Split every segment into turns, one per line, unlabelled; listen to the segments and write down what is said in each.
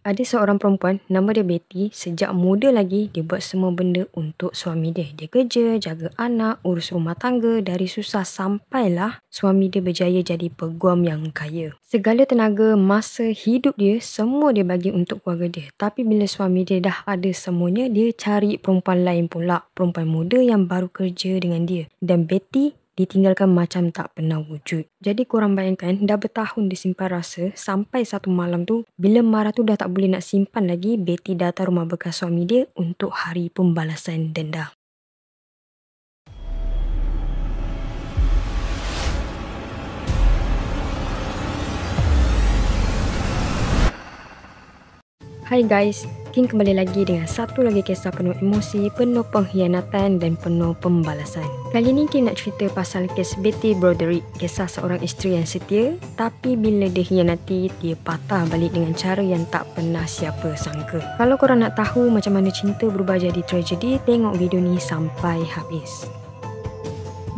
Ada seorang perempuan, nama dia Betty. Sejak muda lagi, dia buat semua benda untuk suami dia. Dia kerja, jaga anak, urus rumah tangga dari susah sampailah suami dia berjaya jadi peguam yang kaya. Segala tenaga, masa hidup dia, semua dia bagi untuk keluarga dia. Tapi bila suami dia dah ada semuanya, dia cari perempuan lain pula. Perempuan muda yang baru kerja dengan dia. Dan Betty ditinggalkan macam tak pernah wujud. Jadi korang bayangkan, dah bertahun dia simpan rasa, sampai satu malam tu, bila marah tu dah tak boleh nak simpan lagi, Betty datang rumah bekas suami dia untuk hari pembalasan dendam. Hai guys, King kembali lagi dengan satu lagi kisah penuh emosi, penuh pengkhianatan dan penuh pembalasan. Kali ni King nak cerita pasal kes Betty Broderick, kisah seorang isteri yang setia, tapi bila dia hianati, dia patah balik dengan cara yang tak pernah siapa sangka. Kalau korang nak tahu macam mana cinta berubah jadi tragedi, tengok video ni sampai habis.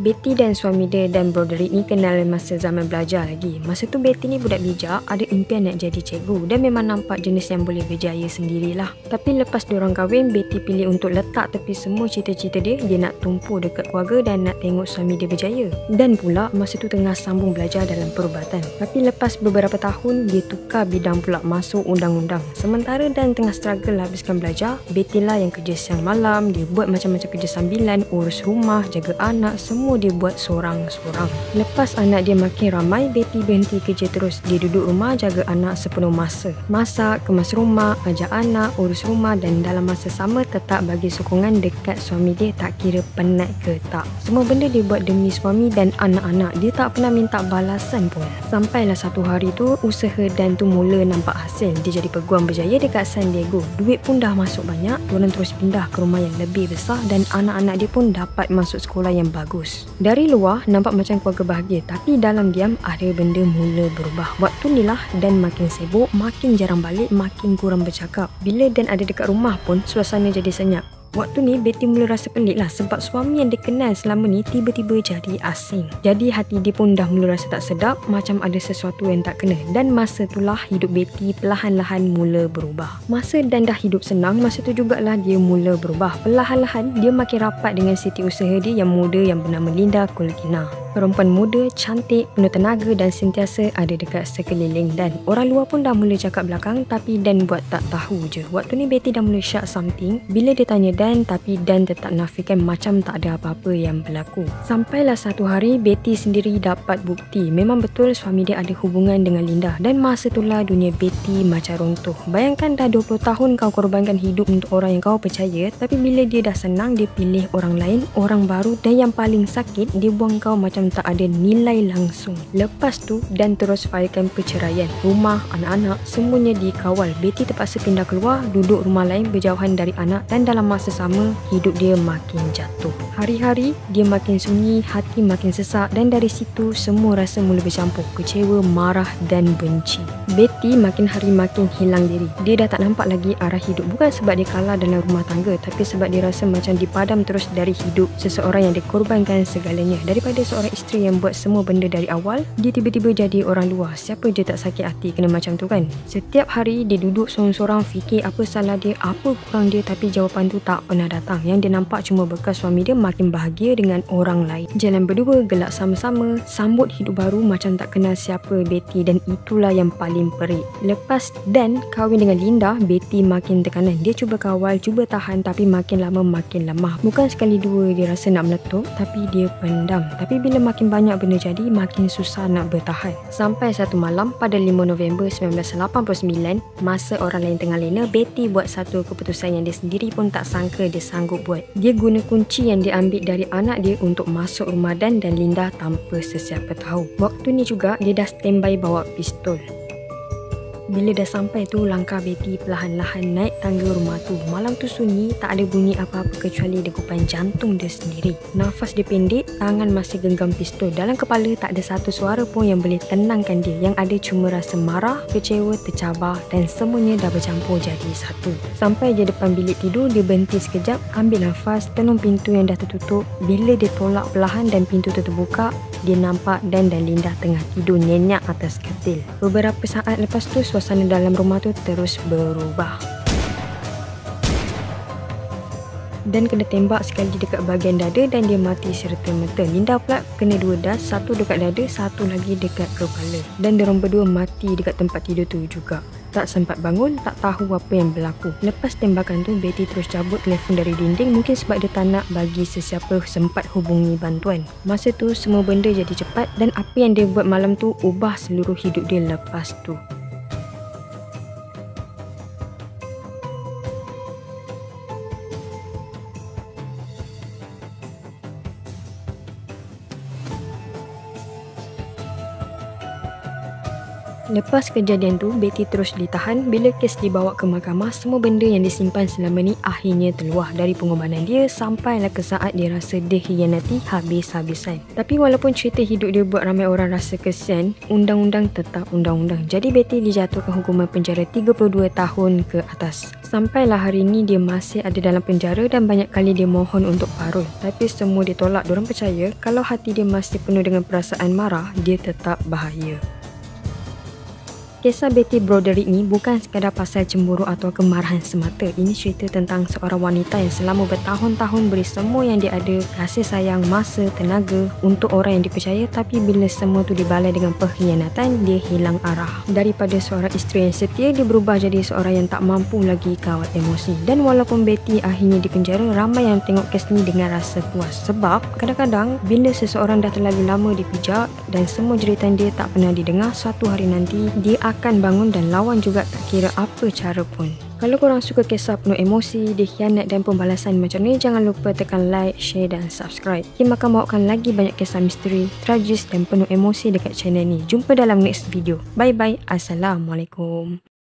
Betty dan suami dia Dan Broderick ni kenal masa zaman belajar lagi. Masa tu Betty ni budak bijak, ada impian nak jadi cikgu dan memang nampak jenis yang boleh berjaya sendirilah. Tapi lepas diorang kahwin, Betty pilih untuk letak tepi semua cita-cita dia. Dia nak tumpu dekat keluarga dan nak tengok suami dia berjaya. Dan pula masa tu tengah sambung belajar dalam perubatan. Tapi lepas beberapa tahun, dia tukar bidang pula masuk undang-undang. Sementara Dan tengah struggle habiskan belajar, Betty lah yang kerja siang malam. Dia buat macam-macam kerja sambilan, urus rumah, jaga anak, semua dia buat sorang-sorang. Lepas anak dia makin ramai, Betty berhenti kerja terus. Dia duduk rumah jaga anak sepenuh masa. Masak, kemas rumah, ajak anak, urus rumah dan dalam masa sama tetap bagi sokongan dekat suami dia tak kira penat ke tak. Semua benda dia buat demi suami dan anak-anak. Dia tak pernah minta balasan pun. Sampailah satu hari tu, usaha Dan tu mula nampak hasil. Dia jadi peguam berjaya dekat San Diego. Duit pun dah masuk banyak. Diorang terus pindah ke rumah yang lebih besar dan anak-anak dia pun dapat masuk sekolah yang bagus. Dari luar nampak macam keluarga bahagia, tapi dalam diam ada benda mula berubah. Waktu ni lah Dan makin sibuk, makin jarang balik, makin kurang bercakap. Bila Dan ada dekat rumah pun suasana jadi senyap. Waktu ni Betty mula rasa pelik lah sebab suami yang dia kenal selama ni tiba-tiba jadi asing. Jadi hati dia pun dah mula rasa tak sedap, macam ada sesuatu yang tak kena. Dan masa itulah hidup Betty perlahan-lahan mula berubah. Masa Dan dah hidup senang, masa tu jugalah dia mula berubah. Perlahan-lahan dia makin rapat dengan setiausaha dia yang muda yang bernama Linda Kulkina. Perempuan muda, cantik, penuh tenaga dan sentiasa ada dekat sekeliling Dan. Orang luar pun dah mula cakap belakang, tapi Dan buat tak tahu je. Waktu ni Betty dah mula shock something bila dia tanya Dan, tapi Dan tetap nafikan macam tak ada apa-apa yang berlaku. Sampailah satu hari Betty sendiri dapat bukti memang betul suami dia ada hubungan dengan Linda. Dan masa itulah dunia Betty macam runtuh. Bayangkan dah 20 tahun kau korbankan hidup untuk orang yang kau percaya, tapi bila dia dah senang, dia pilih orang lain, orang baru, dan yang paling sakit, dia buang kau macam tak ada nilai langsung. Lepas tu Dan terus filekan perceraian. Rumah, anak-anak, semuanya dikawal. Betty terpaksa pindah keluar, duduk rumah lain berjauhan dari anak dan dalam masa sama hidup dia makin jatuh. Hari-hari dia makin sunyi, hati makin sesak dan dari situ semua rasa mula bercampur, kecewa, marah dan benci. Betty makin hari makin hilang diri. Dia dah tak nampak lagi arah hidup, bukan sebab dia kalah dalam rumah tangga, tapi sebab dia rasa macam dipadam terus dari hidup seseorang yang dikorbankan segalanya. Daripada seorang isteri yang buat semua benda dari awal, dia tiba-tiba jadi orang luar. Siapa je tak sakit hati kena macam tu kan? Setiap hari dia duduk sorang-sorang fikir apa salah dia, apa kurang dia, tapi jawapan tu tak pernah datang. Yang dia nampak cuma bekas suami dia makin bahagia dengan orang lain. Jalan berdua, gelak sama-sama, sambut hidup baru macam tak kenal siapa Betty dan itulah yang paling perik. Lepas Dan kahwin dengan Linda, Betty makin tekanan. Dia cuba kawal, cuba tahan tapi makin lama makin lemah. Bukan sekali dua dia rasa nak meletup, tapi dia pendam. Tapi bila makin banyak benda jadi, makin susah nak bertahan. Sampai satu malam pada 5 November 1989, masa orang lain tengah lena, Betty buat satu keputusan yang dia sendiri pun tak sangka dia sanggup buat. Dia guna kunci yang dia ambil dari anak dia untuk masuk rumah Dan Linda tanpa sesiapa tahu. Waktu ni juga dia dah standby bawa pistol. Bila dah sampai tu, langkah Betty perlahan-lahan naik tangga rumah tu. Malam tu sunyi, tak ada bunyi apa-apa kecuali degupan jantung dia sendiri. Nafas dia pendek, tangan masih genggam pistol. Dalam kepala tak ada satu suara pun yang boleh tenangkan dia. Yang ada cuma rasa marah, kecewa, tercabar dan semuanya dah bercampur jadi satu. Sampai je depan bilik tidur, dia berhenti sekejap, ambil nafas, tenung pintu yang dah tertutup. Bila dia tolak perlahan dan pintu tu terbuka, dia nampak Dan Linda tengah tidur nyenyak atas katil. Beberapa saat lepas tu, suasana dalam rumah tu terus berubah. Dan kena tembak sekali dekat bahagian dada dan dia mati serta-merta. Linda pula kena 2 das, satu dekat dada, satu lagi dekat kepala. Dan diorang berdua mati dekat tempat tidur tu juga. Tak sempat bangun, tak tahu apa yang berlaku. Lepas tembakan tu, Betty terus cabut telefon dari dinding, mungkin sebab dia tak nak bagi sesiapa sempat hubungi bantuan. Masa tu semua benda jadi cepat dan apa yang dia buat malam tu ubah seluruh hidup dia lepas tu. Lepas kejadian tu, Betty terus ditahan. Bila kes dibawa ke mahkamah, semua benda yang disimpan selama ni akhirnya terluah dari pengorbanan dia sampailah ke saat dia rasa dikhianati habis-habisan. Tapi walaupun cerita hidup dia buat ramai orang rasa kesian, undang-undang tetap undang-undang. Jadi Betty dijatuhkan hukuman penjara 32 tahun ke atas. Sampailah hari ni dia masih ada dalam penjara dan banyak kali dia mohon untuk parol. Tapi semua ditolak. Diorang percaya kalau hati dia masih penuh dengan perasaan marah, dia tetap bahaya. Kisah Betty Broderick ni bukan sekadar pasal cemburu atau kemarahan semata. Ini cerita tentang seorang wanita yang selama bertahun-tahun beri semua yang dia ada, kasih sayang, masa, tenaga untuk orang yang dipercaya, tapi bila semua tu dibalai dengan pengkhianatan, dia hilang arah. Daripada seorang isteri yang setia, dia berubah jadi seorang yang tak mampu lagi kawal emosi. Dan walaupun Betty akhirnya dipenjara, ramai yang tengok kes ni dengan rasa puas. Sebab kadang-kadang bila seseorang dah terlalu lama dipijak dan semua jeritan dia tak pernah didengar, suatu hari nanti dia akan bangun dan lawan juga tak kira apa cara pun. Kalau korang suka kisah penuh emosi, dikhianat dan pembalasan macam ni, jangan lupa tekan like, share dan subscribe. Kim akan bawakan lagi banyak kisah misteri, tragis dan penuh emosi dekat channel ni. Jumpa dalam next video. Bye bye. Assalamualaikum.